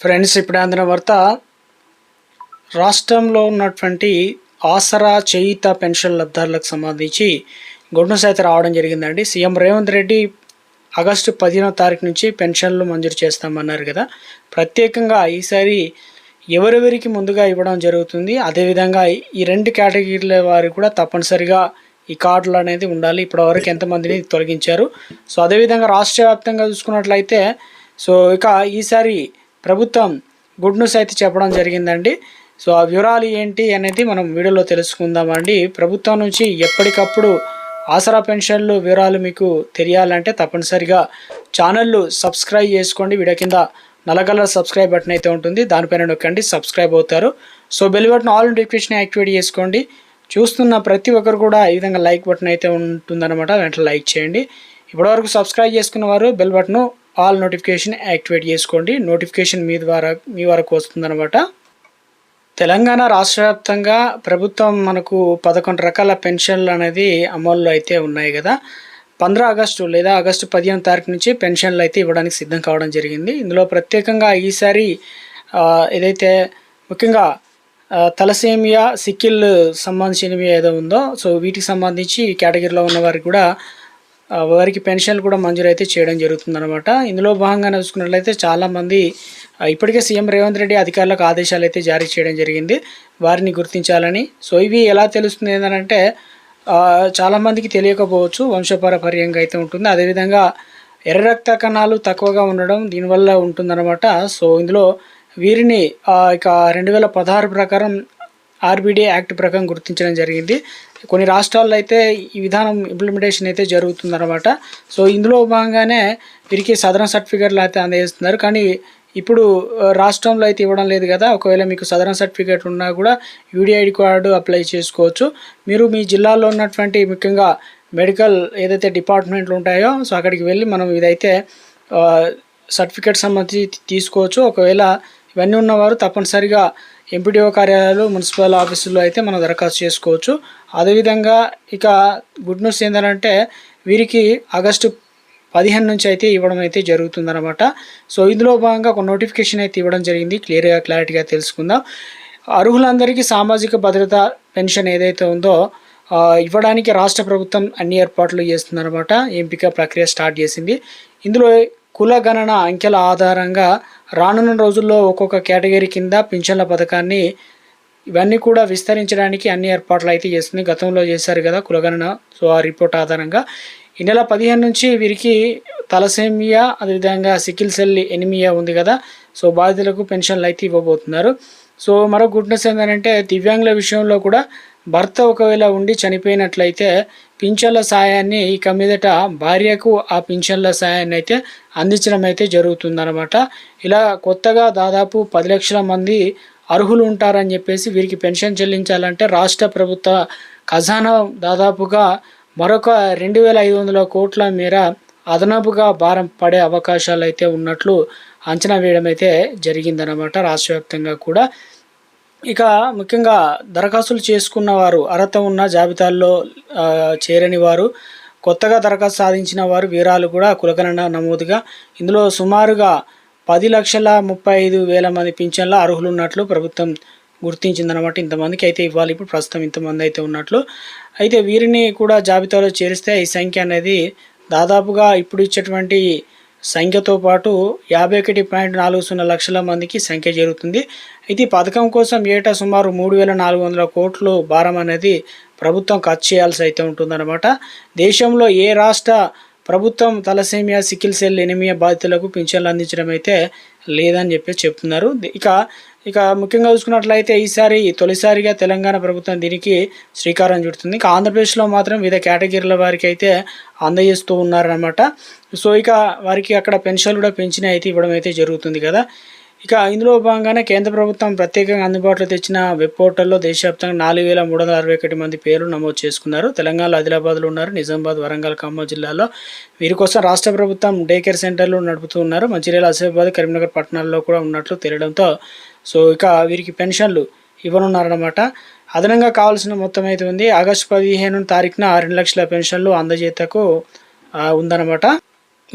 Friends, ఇప్పుడు అందిన వార్త రాష్ట్రంలో ఉన్నటువంటి ఆసరా చేయుత పెన్షన్ లబ్ధారులకు సంబంధించి గుడ్ న్యూస్ అయితే రావడం జరిగిందండి. సీఎం రేవంత్ రెడ్డి ఆగస్టు 15వ తారీఖు నుంచి పెన్షన్లు మంజూరు చేస్తామన్నారు కదా. ప్రత్యేకంగా ఈసారి ఎవరెవరికి ముందుగా ఇవ్వడం జరుగుతుంది, అదేవిధంగా ఈ రెండు కేటగిరీల వారికి కూడా తప్పనిసరిగా ఈ కార్డులు అనేది ఉండాలి. ఇప్పటివరకు ఎంతమందిని తొలగించారు. సో అదేవిధంగా రాష్ట్ర వ్యాప్తంగా చూసుకున్నట్లయితే ఇక ఈసారి ప్రభుత్వం గుడ్ న్యూస్ అయితే చెప్పడం జరిగిందండి. సో ఆ వివరాలు ఏంటి అనేది మనం వీడియోలో తెలుసుకుందామండి. ప్రభుత్వం నుంచి ఎప్పటికప్పుడు ఆసరా పెన్షన్లు వివరాలు మీకు తెలియాలంటే తప్పనిసరిగా ఛానళ్ళు సబ్స్క్రైబ్ చేసుకోండి. వీడియో కింద నల్లకలర్ సబ్స్క్రైబ్ బటన్ అయితే ఉంటుంది, దానిపైన నొక్కండి, సబ్స్క్రైబ్ అవుతారు. So bell button all notification activate చేసుకోండి. చూస్తున్న ప్రతి ఒక్కరు కూడా ఈ విధంగా లైక్ బటన్ అయితే ఉంటుందన్నమాట, వెంటనే లైక్ చేయండి. ఇప్పటివరకు సబ్స్క్రైబ్ చేసుకున్న వారు bell button all notification activate చేసుకోండి. నోటిఫికేషన్ మీ వరకు వస్తుందన్నమాట. తెలంగాణ రాష్ట్ర వ్యాప్తంగా ప్రభుత్వం మనకు 11 రకాల పెన్షన్లు అనేది అమల్లో అయితే ఉన్నాయి కదా. 15 ఆగస్టు లేదా ఆగస్టు 15వ తారీఖు నుంచి పెన్షన్లు అయితే ఇవ్వడానికి సిద్ధం కావడం జరిగింది. ఇందులో ప్రత్యేకంగా ఈసారి ఏదైతే ముఖ్యంగా తలసేమియా, సిక్కిల్ సంబంధించినవి ఏదో ఉందో, సో వీటికి సంబంధించి ఈ కేటగిరీలో ఉన్న వారికి కూడా వారికి పెన్షన్లు కూడా మంజూరు అయితే చేయడం జరుగుతుందన్నమాట. ఇందులో భాగంగా చూసుకున్నట్లయితే చాలామంది ఇప్పటికే సీఎం రేవంత్ రెడ్డి అధికారులకు ఆదేశాలు అయితే జారీ చేయడం జరిగింది, వారిని గుర్తించాలని. సో ఇవి ఎలా తెలుస్తుంది ఏంటంటే చాలామందికి తెలియకపోవచ్చు, వంశపారపర్యంగా అయితే ఉంటుంది. అదేవిధంగా ఎర్ర రక్త కణాలు తక్కువగా ఉండడం దీనివల్ల ఉంటుందన్నమాట. సో ఇందులో వీరిని ఇక 2016 ప్రకారం ఆర్బిడి యాక్ట్ ప్రకారం గుర్తించడం జరిగింది. కొన్ని రాష్ట్రాల్లో అయితే ఈ విధానం ఇంప్లిమెంటేషన్ అయితే జరుగుతుందన్నమాట. సో ఇందులో భాగంగానే వీరికి సదరన్ సర్టిఫికేట్లు అయితే అందజేస్తున్నారు. కానీ ఇప్పుడు రాష్ట్రంలో అయితే ఇవ్వడం లేదు కదా. ఒకవేళ మీకు సదరన్ సర్టిఫికేట్ ఉన్నా కూడా యూడిఐడి కార్డు అప్లై చేసుకోవచ్చు. మీరు మీ జిల్లాలో ఉన్నటువంటి ముఖ్యంగా మెడికల్ ఏదైతే డిపార్ట్మెంట్లు ఉంటాయో సో అక్కడికి వెళ్ళి మనం ఇదైతే సర్టిఫికేట్ సంబంధించి తీసుకోవచ్చు. ఒకవేళ ఇవన్నీ ఉన్నవారు తప్పనిసరిగా ఎంపీడీఓ కార్యాలయాలు, మున్సిపల్ ఆఫీసుల్లో అయితే మనం దరఖాస్తు చేసుకోవచ్చు. అదేవిధంగా ఇక గుడ్ న్యూస్ ఏంటంటే వీరికి ఆగస్టు 15 నుంచి అయితే ఇవ్వడం అయితే జరుగుతుందన్నమాట. సో ఇందులో భాగంగా ఒక నోటిఫికేషన్ అయితే ఇవ్వడం జరిగింది. క్లారిటీగా తెలుసుకుందాం. అర్హులందరికీ సామాజిక భద్రత పెన్షన్ ఏదైతే ఉందో ఇవ్వడానికి రాష్ట్ర ప్రభుత్వం అన్ని ఏర్పాట్లు చేస్తుందన్నమాట. ఎంపిక ప్రక్రియ స్టార్ట్ చేసింది. ఇందులో కుల గణన అంకెల ఆధారంగా రానున్న రోజుల్లో ఒక్కొక్క కేటగిరీ కింద పింఛన్ల పథకాన్ని ఇవన్నీ కూడా విస్తరించడానికి అన్ని ఏర్పాట్లు అయితే చేస్తుంది. గతంలో చేశారు కదా కులగణన. సో ఆ రిపోర్ట్ ఆధారంగా ఈ నెల 15 నుంచి వీరికి తలసేమియా, అదేవిధంగా సికిల్ సెల్ ఎనిమియా ఉంది కదా. సో బాధితులకు పెన్షన్లు అయితే ఇవ్వబోతున్నారు. సో మరో గుడ్ న్యూస్ ఏంటంటే దివ్యాంగుల విషయంలో కూడా భర్త ఒకవేళ ఉండి చనిపోయినట్లయితే పింఛన్ల సాయాన్ని ఇక మీదట భార్యకు ఆ పింఛన్ల సాయాన్ని అయితే అందించడం అయితే జరుగుతుందన్నమాట. ఇలా కొత్తగా దాదాపు 10 లక్షల మంది అర్హులు ఉంటారని చెప్పేసి వీరికి పెన్షన్ చెల్లించాలంటే రాష్ట్ర ప్రభుత్వ ఖజానా దాదాపుగా మరొక 2500 కోట్ల మేర అదనపుగా భారం పడే అవకాశాలు అయితే ఉన్నట్లు అంచనా వేయడం అయితే జరిగిందన్నమాట రాష్ట్ర వ్యాప్తంగా కూడా. ఇక ముఖ్యంగా దరఖాస్తులు చేసుకున్న వారు, అర్హత ఉన్న జాబితాల్లో చేరని వారు, కొత్తగా దరఖాస్తు సాధించిన వారు వివరాలు కూడా కులగణన నమోదుగా ఇందులో సుమారుగా 10,35,000 మంది పింఛన్ల అర్హులు ఉన్నట్లు ప్రభుత్వం గుర్తించిందనమాట. ఇంతమందికి అయితే ఇవ్వాలి, ఇప్పుడు ప్రస్తుతం ఇంతమంది అయితే ఉన్నట్లు. అయితే వీరిని కూడా జాబితాలో చేరిస్తే ఈ సంఖ్య అనేది దాదాపుగా ఇప్పుడు ఇచ్చేటువంటి సంఖ్యతో పాటు 51.40 లక్షల మందికి సంఖ్య చేరుతుంది. అయితే ఈ పథకం కోసం ఏటా సుమారు 3,400 కోట్లు భారం అనేది ప్రభుత్వం ఖర్చు చేయాల్సి అయితే ఉంటుందన్నమాట. దేశంలో ఏ రాష్ట్ర ప్రభుత్వం తలసేమియా, సికిల్ సెల్ ఎనిమియా బాధితులకు పింఛన్లు అందించడం అయితే లేదని చెప్తున్నారు. ఇక ముఖ్యంగా చూసుకున్నట్లయితే ఈసారి తొలిసారిగా తెలంగాణ ప్రభుత్వం దీనికి శ్రీకారం చుడుతుంది. ఇక ఆంధ్రప్రదేశ్లో మాత్రం వివిధ కేటగిరీల వారికి అయితే అందజేస్తూ ఉన్నారన్నమాట. సో ఇక వారికి అక్కడ పెన్షన్లు కూడా పెంచిన అయితే ఇవ్వడం అయితే జరుగుతుంది కదా. ఇక ఇందులో భాగంగానే కేంద్ర ప్రభుత్వం ప్రత్యేకంగా అందుబాటులో తెచ్చిన వెబ్ పోర్టల్లో దేశవ్యాప్తంగా 4,361 మంది పేర్లు నమోదు చేసుకున్నారు. తెలంగాణలో ఆదిలాబాద్లో ఉన్నారు, నిజామాబాద్, వరంగల్, ఖమ్మం జిల్లాలో వీరి కోసం రాష్ట్ర ప్రభుత్వం డే కేర్ సెంటర్లు నడుపుతూ ఉన్నారు. మంచిర్యాల, ఆసిఫాబాద్, కరీంనగర్ పట్టణాల్లో కూడా ఉన్నట్లు తెలియడంతో సో ఇక వీరికి పెన్షన్లు ఇవ్వనున్నారన్నమాట. అదనంగా కావాల్సిన మొత్తం అయితే ఉంది. ఆగస్టు 15 తారీఖున 2 లక్షల పెన్షన్లు అందజేతకు ఉందన్నమాట.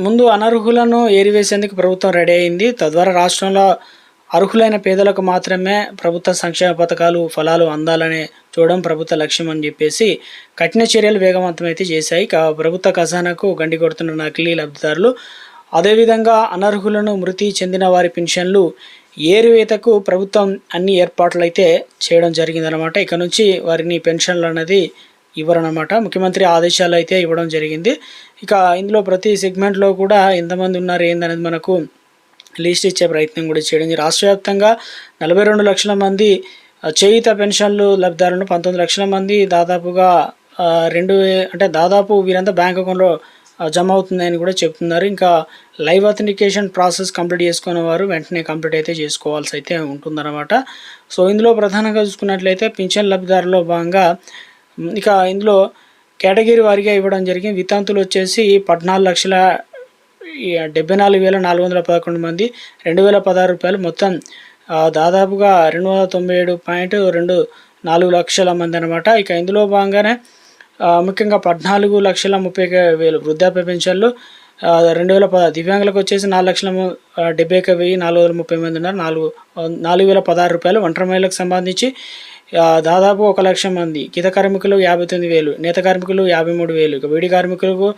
ముందు అనర్హులను ఏరివేసేందుకు ప్రభుత్వం రెడీ అయింది. తద్వారా రాష్ట్రంలో అర్హులైన పేదలకు మాత్రమే ప్రభుత్వ సంక్షేమ పథకాలు ఫలాలు అందాలనే చూడడం ప్రభుత్వ లక్ష్యం అని చెప్పేసి కఠిన చర్యలు వేగవంతమైతే చేశాయి. ప్రభుత్వ ఖజానాకు గండి కొడుతున్న నకిలీ లబ్ధిదారులు, అదేవిధంగా అనర్హులను మృతి చెందిన వారి పెన్షన్లు ఏరివేతకు ప్రభుత్వం అన్ని ఏర్పాట్లు అయితే చేయడం జరిగిందనమాట. ఇక నుంచి వారిని పెన్షన్లు అనేది ఇవ్వరనమాట. ముఖ్యమంత్రి ఆదేశాలు అయితే ఇవ్వడం జరిగింది. ఇక ఇందులో ప్రతి సెగ్మెంట్లో కూడా ఎంతమంది ఉన్నారు ఏందనేది మనకు లిస్ట్ ఇచ్చే ప్రయత్నం కూడా చేయడం. రాష్ట్ర వ్యాప్తంగా 42 లక్షల మంది చేయుత పెన్షన్లు లబ్ధిదారులను, 19 లక్షల మంది దాదాపుగా దాదాపు వీరంతా బ్యాంక్ అకౌంట్లో జమ అవుతుందని కూడా చెప్తున్నారు. ఇంకా లైవ్ అథెంటికేషన్ ప్రాసెస్ కంప్లీట్ చేసుకున్న వారు వెంటనే కంప్లీట్ అయితే చేసుకోవాల్సి అయితే ఉంటుందన్నమాట. సో ఇందులో ప్రధానంగా చూసుకున్నట్లయితే పింఛన్ లబ్ధిదారులో భాగంగా ఇక ఇందులో కేటగిరీ వారీగా ఇవ్వడం జరిగింది. వితంతులు వచ్చేసి 14,74,411 మంది, 2,016 రూపాయలు, మొత్తం దాదాపుగా 297.24 లక్షల మంది అనమాట. ఇక ఇందులో భాగంగానే ముఖ్యంగా 14,30,000 వృద్ధాప్య పెన్షన్లు, 2010 దివ్యాంగులకు వచ్చేసి 4,71,430 మంది ఉన్నారు. 4,016 రూపాయలు. ఒంటరి మహిళలకు సంబంధించి దాదాపు 1,00,000 మంది, గీత కార్మికులు 59,000, నేత కార్మికులు 53,000, ఇక బీడీ కార్మికులకు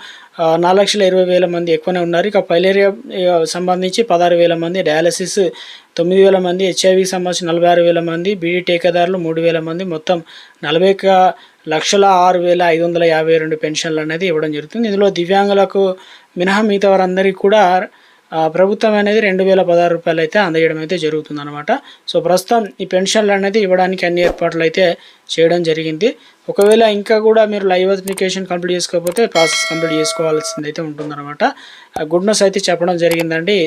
4,20,000 మంది ఎక్కువనే ఉన్నారు. ఇక పైలేరియా సంబంధించి 16,000 మంది, డయాలసిస్ 9,000 మంది, హెచ్ఐవికి సంబంధించి 46,000 మంది, బీడీ టీకాదారులు 3,000 మంది, మొత్తం 41,06,552 పెన్షన్లు అనేది ఇవ్వడం జరుగుతుంది. ఇందులో దివ్యాంగులకు మినహా మిగతా వారందరికీ కూడా ప్రభుత్వం అనేది 2,016 రూపాయలు అయితే అందజేయడం అయితే జరుగుతుందన్నమాట. సో ప్రస్తుతం ఈ పెన్షన్లు అనేది ఇవ్వడానికి అన్ని ఏర్పాట్లు అయితే చేయడం జరిగింది. ఒకవేళ ఇంకా కూడా మీరు లైవ్ అథెంటికేషన్ కంప్లీట్ చేసుకోకపోతే ప్రాసెస్ కంప్లీట్ చేసుకోవాల్సింది అయితే ఉంటుందన్నమాట. గుడ్ న్యూస్ అయితే చెప్పడం జరిగిందండి.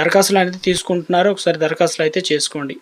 దరఖాస్తులు అనేది తీసుకుంటున్నారు, ఒకసారి దరఖాస్తులు అయితే చేసుకోండి.